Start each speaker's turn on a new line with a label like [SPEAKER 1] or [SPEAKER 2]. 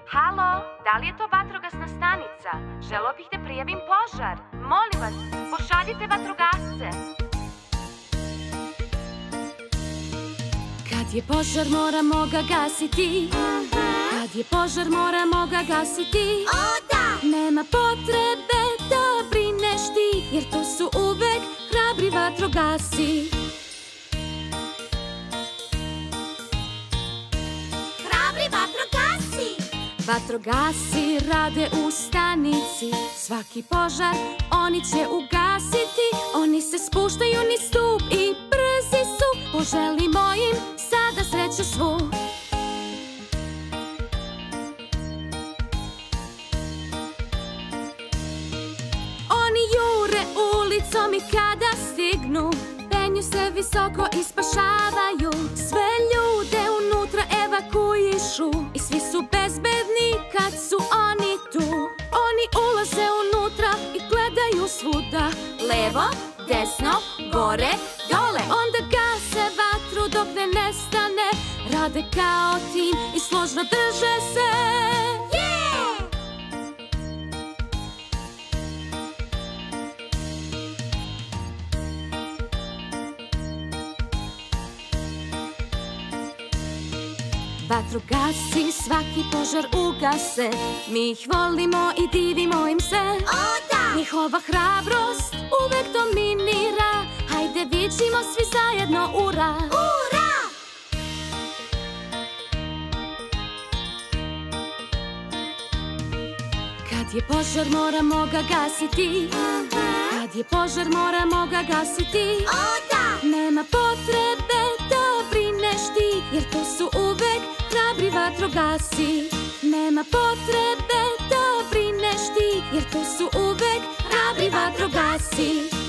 [SPEAKER 1] Halo, da li je to vatrogasna stanica? Želeo bih da prijavim požar. Molim vas, pošaljite vatrogasce.
[SPEAKER 2] Kad je požar moramo ga gasiti. Kad je požar moramo ga gasiti.
[SPEAKER 3] O da!
[SPEAKER 2] Nema potrebe da brineš ti, jer to su uvek hrabri vatrogasci.
[SPEAKER 3] Hrabri vatrogasci!
[SPEAKER 2] Vatrogasci rade u stanici, svaki požar oni će ugasiti. Oni se spuštaju niz stup i brzi su, poželimo im sada sreću svu. Oni jure ulicom i kada stignu, penju se visoko i spašavaju. Sve ljude unutra evakuišu i svi su bezbedni kad su oni tu. Oni ulaze unutra i gledaju svuda, levo, desno, gore, dole. Onda gase vatru dok ne nestane, rade kao tim i složno drže se. Vatrogasci svaki požar ugase, mi ih volimo i divimo im se.
[SPEAKER 3] O da!
[SPEAKER 2] Njihova hrabrost uvek dominira, hajde vičimo svi zajedno ura!
[SPEAKER 3] Ura!
[SPEAKER 2] Kad je požar moramo ga gasiti. Kad je požar moramo ga gasiti.
[SPEAKER 3] O da!
[SPEAKER 2] Nema potrebe da brineš ti, jer to su uvek hrabri vatrogasci. Nema potrebe da brineš ti, jer to su uvek hrabri vatrogasci.